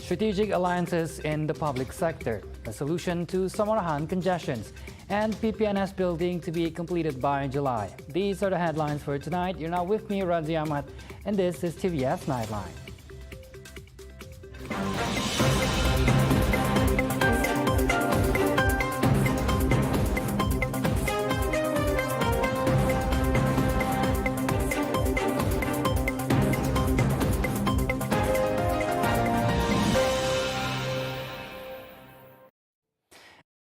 strategic alliances in the public sector, a solution to SAMARAHAN congestions, and PPNS building to be completed by July. These are the headlines for tonight. You're now with me, Radzi Ahmad, and this is TVS Nightline.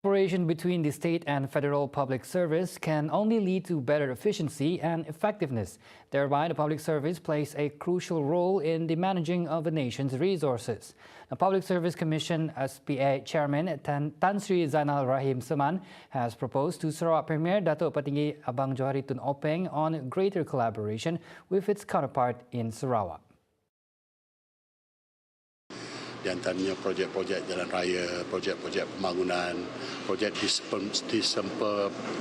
Cooperation between the state and federal public service can only lead to better efficiency and effectiveness. Thereby, the public service plays a crucial role in the managing of the nation's resources. The Public Service Commission SPA Chairman Tan Sri Zainal Rahim Seman has proposed to Sarawak Premier Datuk Petinggi Abang Johari Tun Openg on greater collaboration with its counterpart in Sarawak. Di antaranya projek-projek jalan raya, projek-projek pembangunan, projek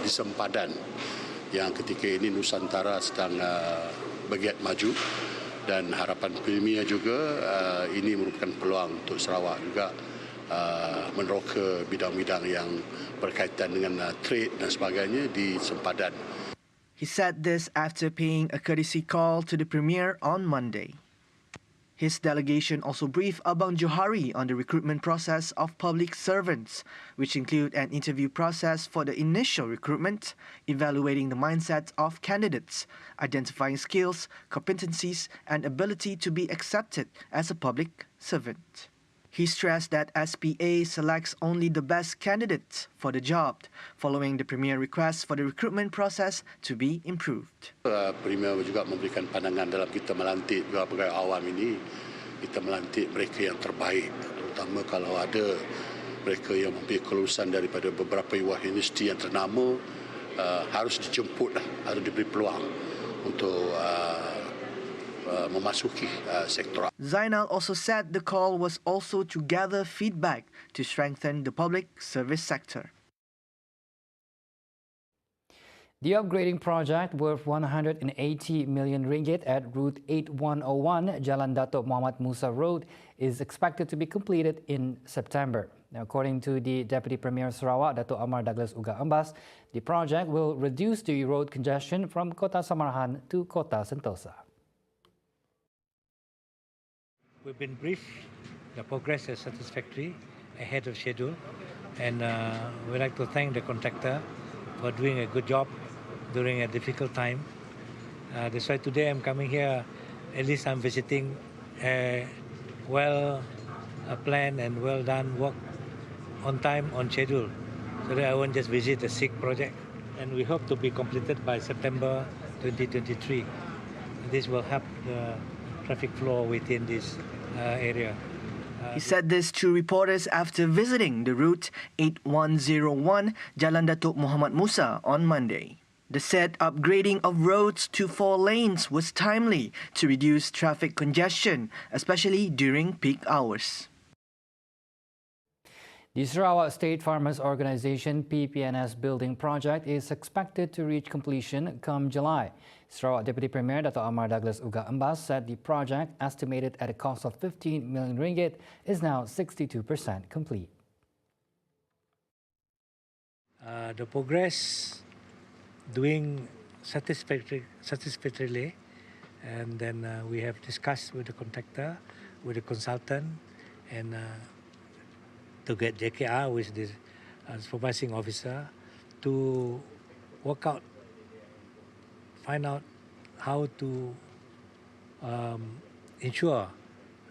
disempadan yang ketika ini Nusantara sedang bergiat maju, dan harapan Premier juga ini merupakan peluang untuk Sarawak juga meneroka bidang-bidang yang berkaitan dengan trade dan sebagainya di sempadan. He said this after paying a courtesy call to the Premier on Monday. His delegation also briefed Abang Johari on the recruitment process of public servants, which include an interview process for the initial recruitment, evaluating the mindsets of candidates, identifying skills, competencies, and ability to be accepted as a public servant. He stressed that SPA selects only the best candidates for the job, following the Premier request for the recruitment process to be improved. Premier juga memberikan pandangan dalam kita melantik juga pegawai awam ini, kita melantik mereka yang terbaik, terutama kalau ada mereka yang mempunyai kelulusan daripada beberapa universiti yang ternama, harus dijemput, harus diberi peluang untuk memasuki sektor. Zainal also said the call was also to gather feedback to strengthen the public service sector. The upgrading project worth 180 million ringgit at Route 8101 Jalan Datuk Muhammad Musa Road is expected to be completed in September. Now, according to the Deputy Premier Sarawak, Datuk Amar Douglas Uga Ambas, the project will reduce the road congestion from Kota Samarahan to Kota Sentosa. We've been briefed. The progress is satisfactory, ahead of schedule, and we'd like to thank the contractor for doing a good job during a difficult time. That's why today I'm coming here. At least I'm visiting a well-planned and well-done work on time, on schedule, so that I won't just visit a sick project. And we hope to be completed by September 2023. This will help the traffic flow within this area. He said this to reporters after visiting the route 8101 Jalan Datuk Muhammad Musa on Monday. The said upgrading of roads to 4 lanes was timely to reduce traffic congestion, especially during peak hours. The Sarawak State Farmers Organisation PPNS building project is expected to reach completion come July. Sarawak Deputy Premier Datuk Amar Douglas Uga Ambas said the project, estimated at a cost of 15 million ringgit, is now 62% complete. The progress doing satisfactorily, and then we have discussed with the contractor, with the consultant, and to get JKR, which is the supervising officer, to work out, find out how to ensure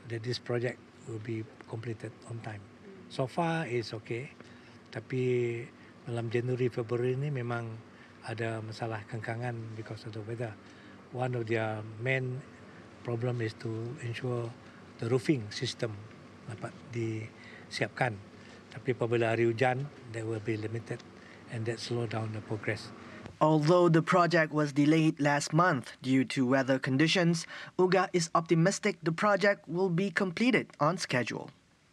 that this project will be completed on time. So far it's okay, tapi dalam Januari, Februari ini memang ada masalah kengkangan because of the weather. One of their main problem is to ensure the roofing system dapat disiapkan. Tapi apabila hari hujan, they will be limited, and that slow down the progress. Although the project was delayed last month due to weather conditions, Uga is optimistic the project will be completed on schedule.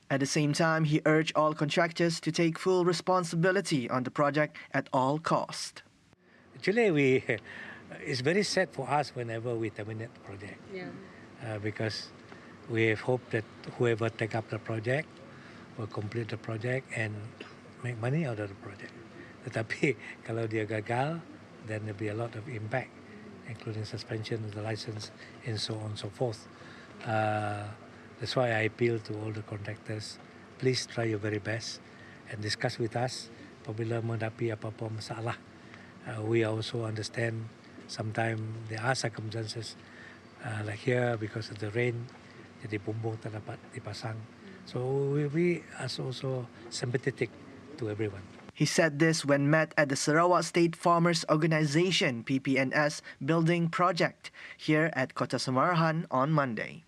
At the same time, he urged all contractors to take full responsibility on the project at all costs. Actually, it's very sad for us whenever we terminate the project. Yeah. Because We hope that whoever take up the project will complete the project and make money out of the project. Tetapi kalau dia gagal, then there'll be a lot of impact, including suspension of the license and so on and so forth. That's why I appeal to all the contractors, please try your very best and discuss with us apabila menghadapi apa-apa masalah. We also understand sometimes there are circumstances like here because of the rain, jadi bumbung tak dapat dipasang. So we are also sympathetic to everyone. He said this when met at the Sarawak State Farmers Organisation PPNS building project here at Kota Samarahan on Monday.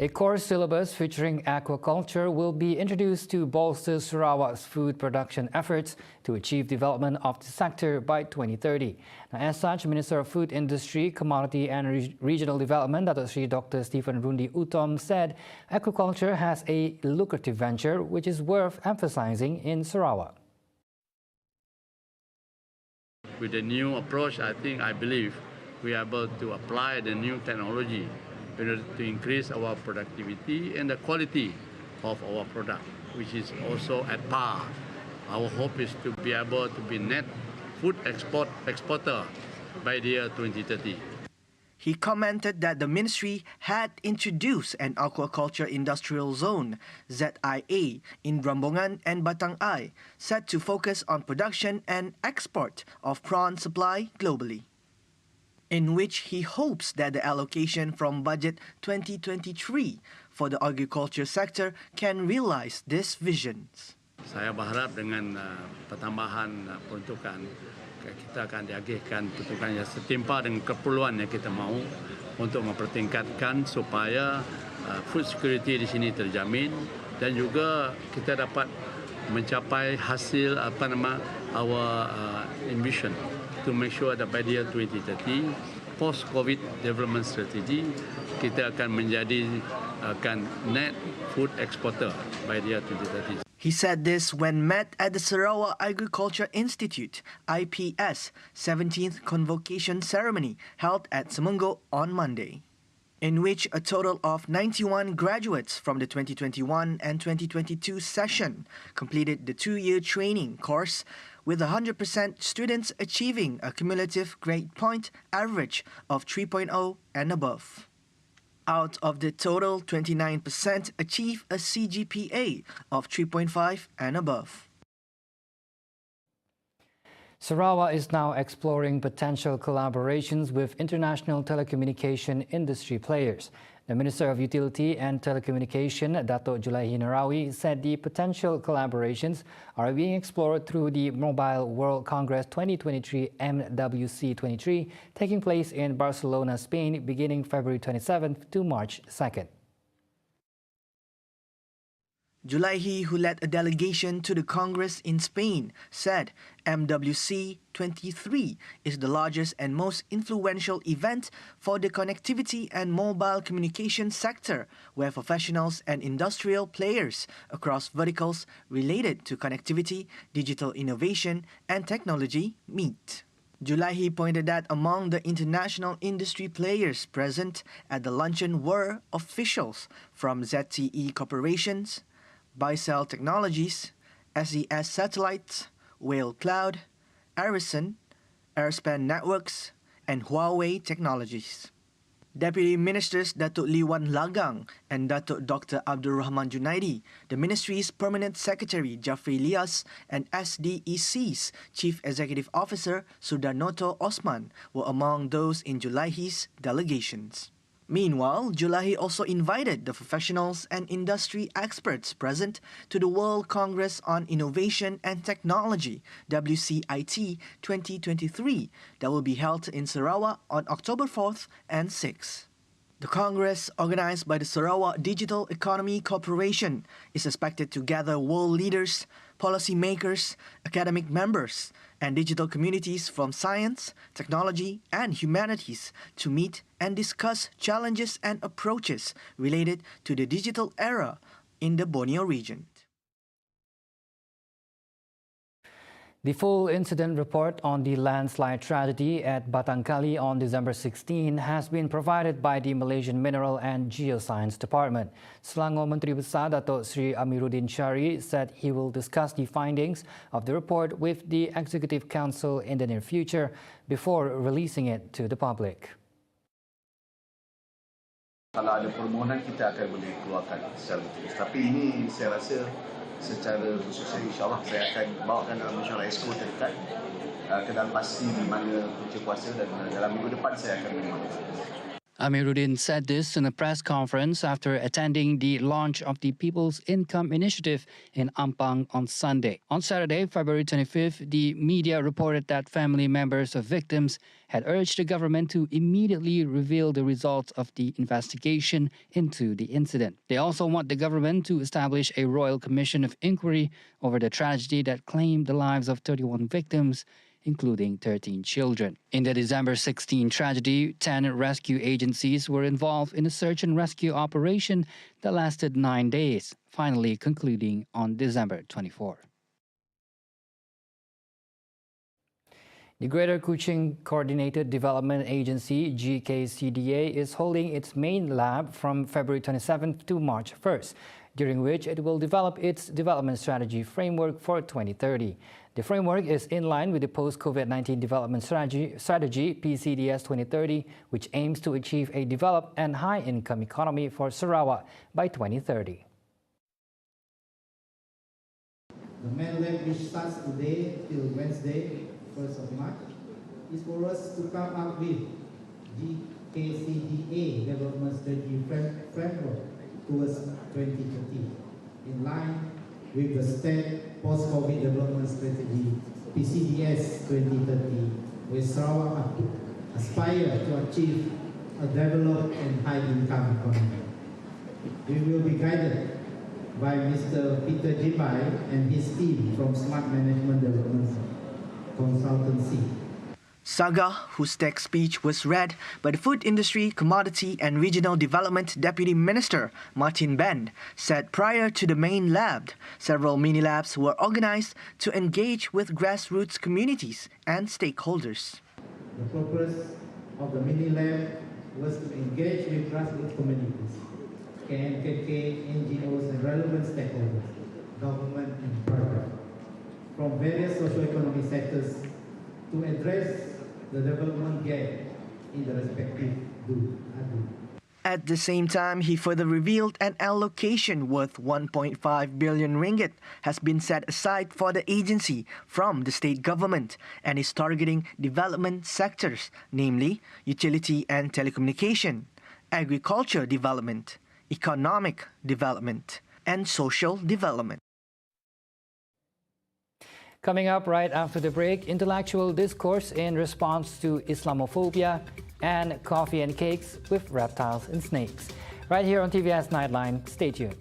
A course syllabus featuring aquaculture will be introduced to bolster Sarawak's food production efforts to achieve development of the sector by 2030. Now, as such, Minister of Food Industry, Commodity and Regional Development, Dr. Stephen Rundi Utom, said aquaculture has a lucrative venture which is worth emphasizing in Sarawak. With the new approach, I believe we are able to apply the new technology in order to increase our productivity and the quality of our product, which is also at par. Our hope is to be able to be net food exporter by the year 2030. He commented that the ministry had introduced an aquaculture industrial zone, ZIA, in Rambongan and Batang Ai, set to focus on production and export of prawn supply globally, in which he hopes that the allocation from budget 2023 for the agriculture sector can realize these visions. Saya berharap dengan pertambahan peruntukan, kita akan diagihkan peruntukan yang setimpa dengan keperluan yang kita mahu untuk mempertingkatkan supaya food security di sini terjamin dan juga kita dapat mencapai hasil our ambition to make sure that by the year 2030, post-COVID development strategy, kita akan menjadi net food exporter by the year 2030. He said this when met at the Sarawak Agriculture Institute, IPS, 17th Convocation Ceremony held at Semenggok on Monday, in which a total of 91 graduates from the 2021 and 2022 session completed the two-year training course, with 100% students achieving a cumulative grade point average of 3.0 and above. Out of the total, 29% achieve a CGPA of 3.5 and above. Sarawak is now exploring potential collaborations with international telecommunication industry players. The Minister of Utility and Telecommunication, Dato' Julaihi Narawi, said the potential collaborations are being explored through the Mobile World Congress 2023 MWC23 taking place in Barcelona, Spain, beginning February 27th to March 2nd. Julaihi, who led a delegation to the Congress in Spain, said MWC 23 is the largest and most influential event for the connectivity and mobile communication sector, where professionals and industrial players across verticals related to connectivity, digital innovation, and technology meet. Julaihi pointed that among the international industry players present at the luncheon were officials from ZTE Corporations, Bicell Technologies, SES Satellites, Whale Cloud, Arison, Airspan Networks, and Huawei Technologies. Deputy Ministers Datuk Liwan Lagang and Datuk Dr. Abdul Rahman Junaidi, the Ministry's Permanent Secretary Jafri Lias, and SDEC's Chief Executive Officer Sudarnoto Osman were among those in Julaihi's delegations. Meanwhile, Julaihi also invited the professionals and industry experts present to the World Congress on Innovation and Technology, WCIT 2023, that will be held in Sarawak on October 4th and 6th. The Congress, organized by the Sarawak Digital Economy Corporation, is expected to gather world leaders, policymakers, academic members, and digital communities from science, technology, and humanities to meet and discuss challenges and approaches related to the digital era in the Borneo region. The full incident report on the landslide tragedy at Batangkali on December 16 has been provided by the Malaysian Mineral and Geoscience Department. Selangor Menteri Besar Datuk Sri Amiruddin Syari said he will discuss the findings of the report with the Executive Council in the near future before releasing it to the public. Kalau ada permohonan, kita akan boleh keluarkan secara terus. Tapi ini saya rasa secara khusus insyaAllah saya akan bawakan dalam mesyuarat exco terdekat kedan pasti di mana punca kuasa dan dalam minggu depan saya akan menerima. Amiruddin said this in a press conference after attending the launch of the People's Income Initiative in Ampang on Sunday. On Saturday, February 25th, the media reported that family members of victims had urged the government to immediately reveal the results of the investigation into the incident. They also want the government to establish a royal commission of inquiry over the tragedy that claimed the lives of 31 victims, including 13 children. In the December 16 tragedy, 10 rescue agencies were involved in a search and rescue operation that lasted 9 days, finally concluding on December 24. The Greater Kuching Coordinated Development Agency, GKCDA, is holding its main lab from February 27th to March 1st, during which it will develop its development strategy framework for 2030. The framework is in line with the post-COVID-19 development strategy PCDS 2030, which aims to achieve a developed and high-income economy for Sarawak by 2030. The main lab, which starts today till Wednesday, 1st of March, is for us to come up with GKCDA development strategy framework towards 2030, in line with the state post-COVID development strategy PCDS 2030, where Sarawak aspire to achieve a developed and high-income economy. We will be guided by Mr. Peter Jibai and his team from Smart Management Development Consultancy. Saga, whose tech speech was read by the Food Industry, Commodity and Regional Development Deputy Minister Martin Bend, said prior to the main lab, several mini-labs were organized to engage with grassroots communities and stakeholders. The purpose of the mini-lab was to engage with grassroots communities, KNKK, NGOs and relevant stakeholders, government and private, from various socio-economic sectors to address the development gap in the respective At the same time, he further revealed an allocation worth 1.5 billion ringgit has been set aside for the agency from the state government and is targeting development sectors, namely utility and telecommunication, agriculture development, economic development, and social development. Coming up right after the break, intellectual discourse in response to Islamophobia and coffee and cakes with reptiles and snakes. Right here on TVS Nightline. Stay tuned.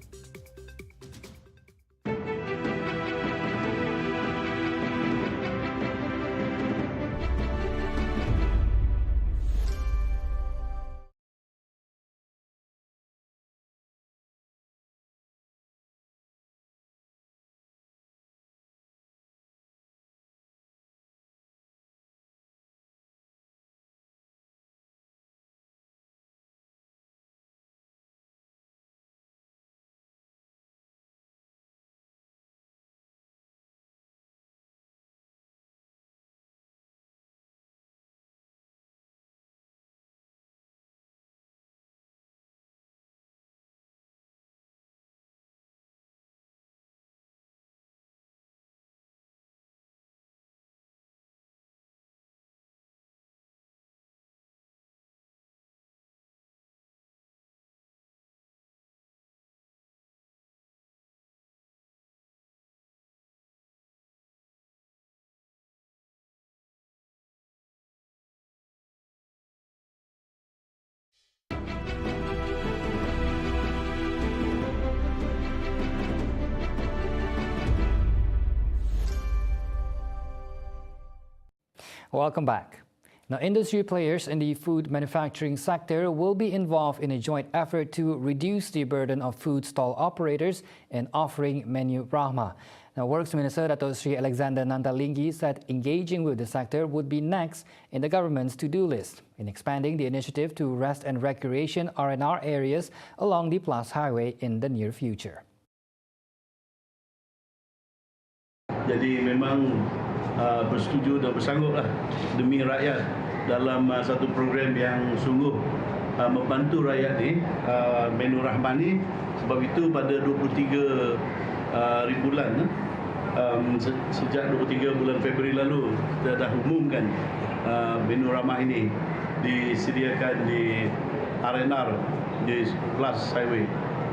Welcome back. Now, industry players in the food manufacturing sector will be involved in a joint effort to reduce the burden of food stall operators in offering menu Brahma. Now, Works Minister Dato' Sri Alexander Nantalinggi said engaging with the sector would be next in the government's to-do list in expanding the initiative to rest and recreation R&R areas along the Plus Highway in the near future. Jadi memang bersetuju dan bersanggup demi rakyat dalam satu program yang sungguh membantu rakyat ni, Menu Rahman ni. Sebab itu pada 23 bulan sejak 23 bulan Februari lalu kita dah umumkan Menu Rahman ini disediakan di R&R di Plus Highway.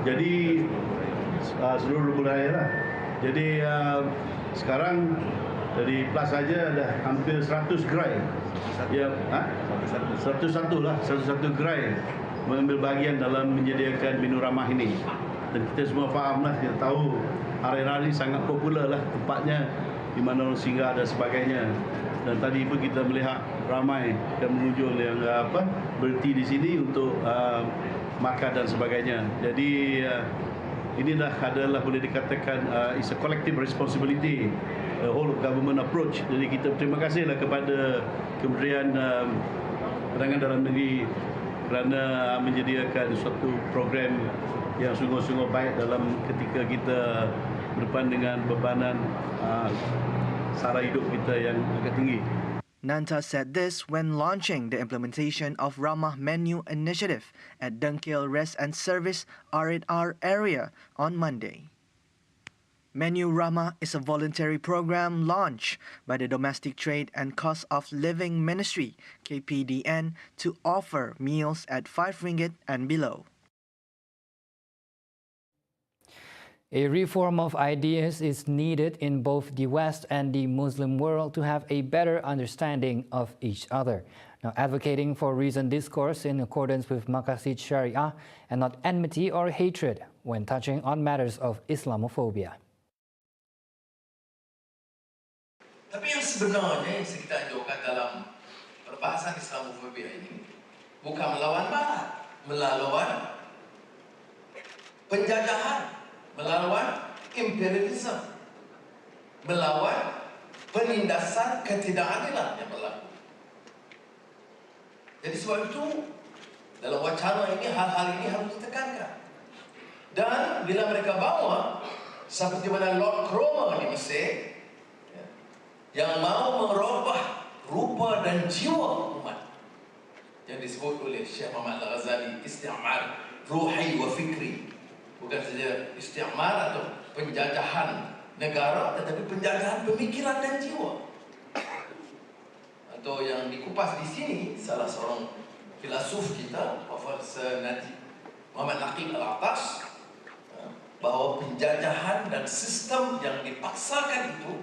Jadi seluruh wilayah lah. Jadi sekarang dari Plus saja ada hampir 100 gerai. Ya, 101 gerai mengambil bahagian dalam menyediakan Menu Ramah ini. Dan kita semua faham lah, kita tahu R&R ini sangat popular lah tempatnya, di mana orang singgah dan sebagainya. Dan tadi pun kita melihat ramai yang mengunjung yang berhenti di sini untuk makan dan sebagainya. Jadi inilah adalah boleh dikatakan it's a collective responsibility, a whole of government approach. Jadi kita terima kasihlah kepada Kementerian Perdagangan Dalam Negeri kerana menyediakan suatu program yang sungguh-sungguh baik dalam ketika kita berdepan dengan bebanan sara hidup kita yang agak tinggi. Nanta said this when launching the implementation of Ramah Menu Initiative at Dengkil Rest and Service R&R area on Monday. Menu Ramah is a voluntary program launched by the Domestic Trade and Cost of Living Ministry, KPDN, to offer meals at RM5 and below. A reform of ideas is needed in both the West and the Muslim world to have a better understanding of each other. Now, advocating for reasoned discourse in accordance with Maqasid Sharia and not enmity or hatred when touching on matters of Islamophobia. Tapi yang sebenarnya yang kita anjurkan dalam perbahasan Islamofobia ini bukan melawan Barat, melawan penjajahan, melawan imperialisme, melawan penindasan ketidakadilan yang berlaku. Jadi sebab itu dalam wacana ini hal-hal ini harus ditekankan. Dan bila mereka bawa seperti mana Lord Cromer di Mesir yang mau merubah rupa dan jiwa umat yang disebut oleh Syekh Muhammad Al-Ghazali isti'mar ruhi wa fikri, bukan saja isti'mar atau penjajahan negara tetapi penjajahan pemikiran dan jiwa. Atau yang dikupas di sini salah seorang filsuf kita Profesor Najib Muhammad Naqib Al-Atas bahawa penjajahan dan sistem yang dipaksakan itu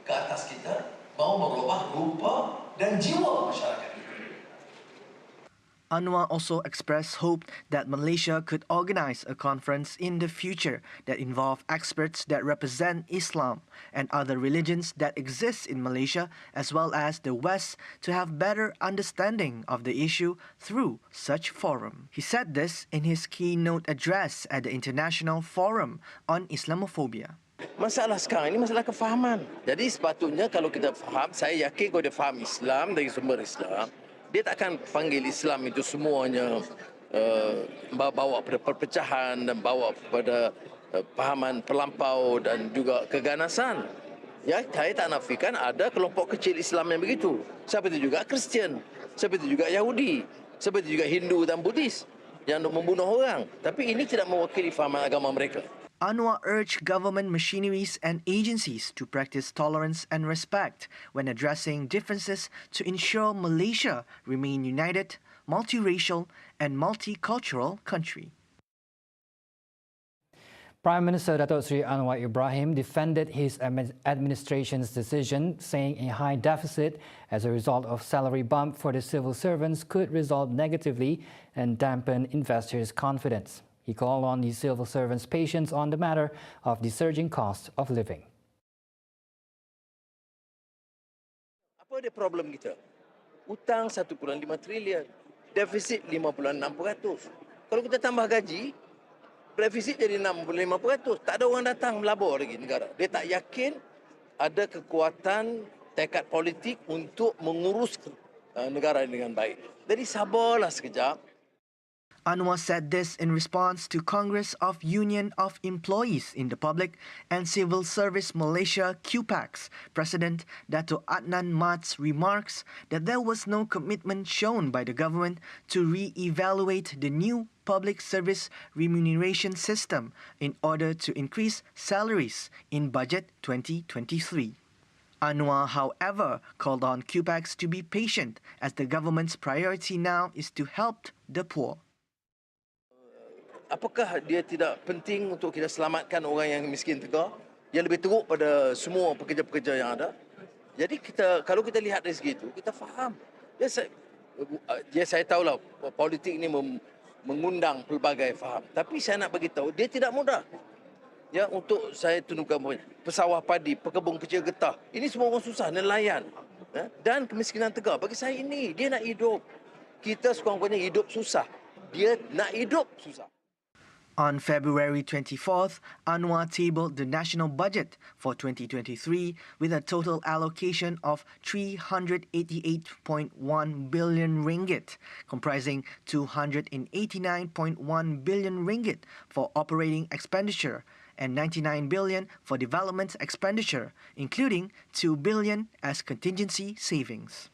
ke atas kita mau merubah rupa dan jiwa masyarakat itu. Anwar also expressed hope that Malaysia could organize a conference in the future that involve experts that represent Islam and other religions that exist in Malaysia as well as the West to have better understanding of the issue through such forum. He said this in his keynote address at the International Forum on Islamophobia. Masalah sekarang ini masalah kefahaman. Jadi sepatutnya kalau kita faham, saya yakin kalau dia faham Islam dari sumber Islam, dia tak akan panggil Islam itu semuanya bawa pada perpecahan dan bawa pada pahaman terlampau dan juga keganasan. Ya, saya tak nafikan ada kelompok kecil Islam yang begitu. Seperti juga Kristian, seperti juga Yahudi, seperti juga Hindu dan Buddhis yang membunuh orang. Tapi ini tidak mewakili fahaman agama mereka. Anwar urged government machineries and agencies to practice tolerance and respect when addressing differences to ensure Malaysia remain united, multiracial and multicultural country. Prime Minister Dato' Sri Anwar Ibrahim defended his administration's decision, saying a high deficit as a result of salary bump for the civil servants could result negatively and dampen investors' confidence. He called on the civil servants' patience on the matter of the surging cost of living. Apa dia problem kita? Utang 1.5 trilion, defisit 5.6%. Kalau kita tambah gaji, defisit jadi 65%. Tak ada orang datang melabur lagi negara. Dia tak yakin ada kekuatan tekad politik untuk mengurus negara ini dengan baik. Jadi sabarlah sekejap. Anwar said this in response to Congress of Union of Employees in the Public and Civil Service Malaysia QPAX President Dato' Adnan Mat's remarks that there was no commitment shown by the government to re-evaluate the new public service remuneration system in order to increase salaries in Budget 2023. Anwar, however, called on QPAX to be patient as the government's priority now is to help the poor. Apakah dia tidak penting untuk kita selamatkan orang yang miskin tegar, yang lebih teruk pada semua pekerja-pekerja yang ada? Jadi kalau kita lihat dari segi itu, kita faham. Saya tahulah politik ini mengundang pelbagai faham. Tapi saya nak bagi tahu dia tidak mudah. Ya, untuk saya tunjukkan pesawah padi, pekebun kecil getah. Ini semua orang susah, nelayan. Ya, dan kemiskinan tegar. Bagi saya ini, dia nak hidup. Kita sekurang-kurangnya hidup susah. Dia nak hidup susah. On February 24th, Anwar tabled the national budget for 2023 with a total allocation of 388.1 billion ringgit, comprising 289.1 billion ringgit for operating expenditure and 99 billion for development expenditure, including 2 billion as contingency savings.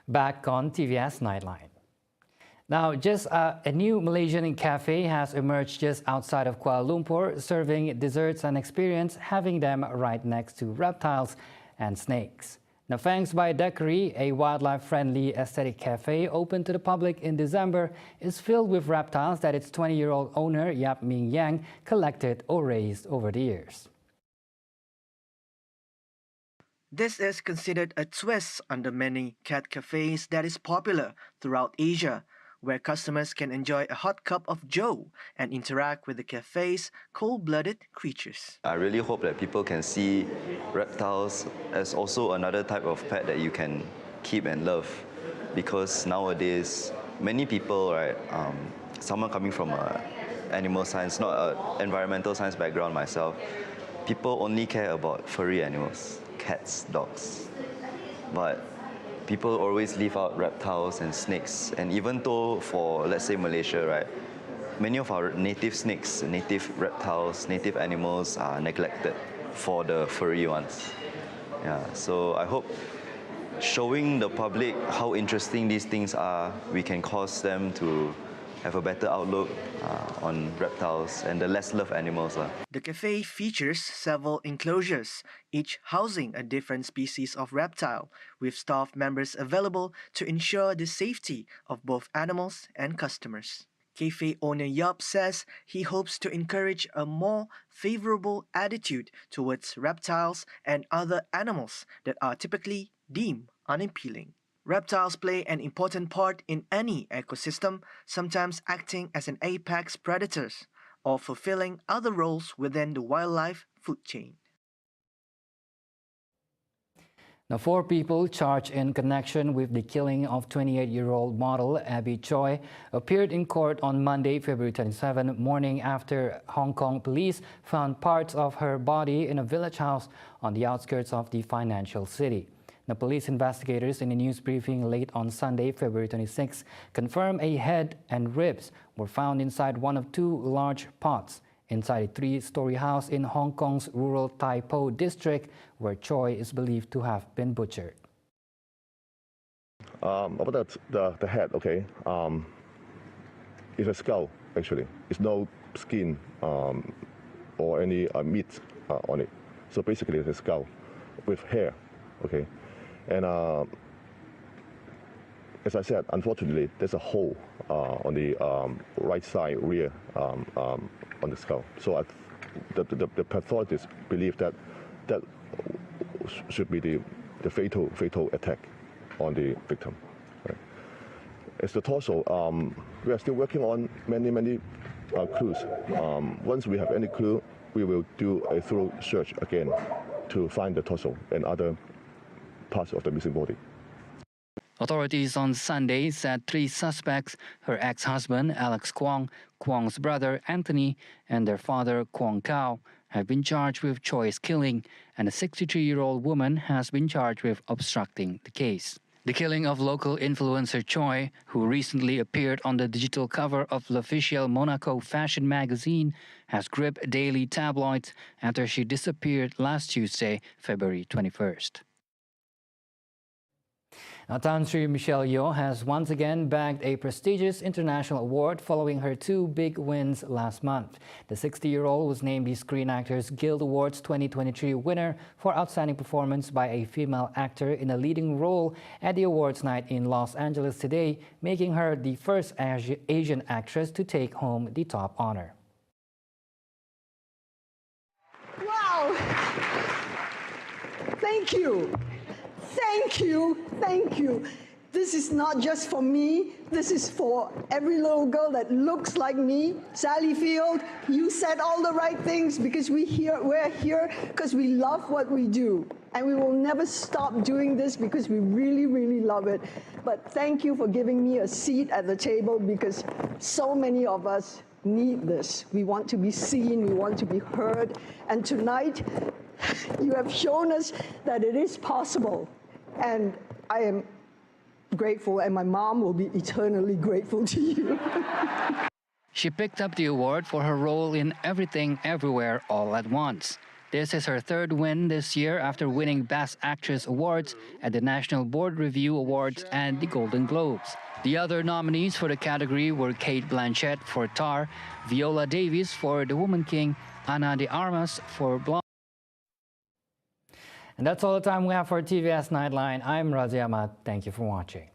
Back on TVS Nightline. Now, just a new Malaysian cafe has emerged just outside of Kuala Lumpur, serving desserts and experience having them right next to reptiles and snakes. Now, Fangs by Decory, a wildlife-friendly aesthetic cafe opened to the public in December, is filled with reptiles that its 20-year-old owner, Yap Ming Yang, collected or raised over the years. This is considered a twist on the many cat cafes that is popular throughout Asia, where customers can enjoy a hot cup of joe and interact with the cafe's cold-blooded creatures. I really hope that people can see reptiles as also another type of pet that you can keep and love, because nowadays many people, right, someone coming from a animal science, not an environmental science background myself, people only care about furry animals, cats, dogs. But people always leave out reptiles and snakes. And even though for, let's say, Malaysia, right, many of our native snakes, native reptiles, native animals are neglected for the furry ones. Yeah, so I hope showing the public how interesting these things are, we can cause them to have a better outlook on reptiles and the less loved animals. The cafe features several enclosures, each housing a different species of reptile, with staff members available to ensure the safety of both animals and customers. Cafe owner Yup says he hopes to encourage a more favorable attitude towards reptiles and other animals that are typically deemed unappealing. Reptiles play an important part in any ecosystem, sometimes acting as an apex predators or fulfilling other roles within the wildlife food chain. Now, 4 people charged in connection with the killing of 28-year-old model Abby Choi appeared in court on Monday, February 27 morning after Hong Kong police found parts of her body in a village house on the outskirts of the financial city. The police investigators in a news briefing late on Sunday, February 26, confirmed a head and ribs were found inside one of 2 large pots inside a 3-story house in Hong Kong's rural Tai Po district, where Choi is believed to have been butchered. About the head, okay, it's a skull actually. It's no skin or any meat on it. So basically, it's a skull with hair, okay. And as I said, unfortunately, there's a hole on the right side rear on the skull. So the pathologists believe that that should be the fatal attack on the victim. Right. As the torso, we are still working on many clues. Once we have any clue, we will do a thorough search again to find the torso and other parts of the missing body. Authorities on Sunday said 3 suspects, her ex-husband Alex Kwong, Kwong's brother Anthony, and their father Kwong Kao, have been charged with Choi's killing, and a 63-year-old woman has been charged with obstructing the case. The killing of local influencer Choi, who recently appeared on the digital cover of L'Officiel Monaco fashion magazine, has gripped daily tabloids after she disappeared last Tuesday, February 21st. Now, Tan Sri Michelle Yeoh has once again bagged a prestigious international award following her 2 big wins last month. The 60-year-old was named the Screen Actors Guild Awards 2023 winner for outstanding performance by a female actor in a leading role at the awards night in Los Angeles today, making her the first Asian actress to take home the top honor. Wow! Thank you. Thank you, thank you. This is not just for me, this is for every little girl that looks like me. Sally Field, you said all the right things because we're here because we love what we do. And we will never stop doing this because we really love it. But thank you for giving me a seat at the table because so many of us need this. We want to be seen, we want to be heard. And tonight, you have shown us that it is possible. And I am grateful, and my mom will be eternally grateful to you. She picked up the award for her role in Everything Everywhere All at Once. This is her 3rd win this year after winning Best Actress awards at the National Board Review Awards and the Golden Globes. The other nominees for the category were Cate Blanchett for Tar, Viola Davis for The Woman King, Ana de Armas for Blonde. And that's all the time we have for TVS Nightline. I'm Razi Ahmad. Thank you for watching.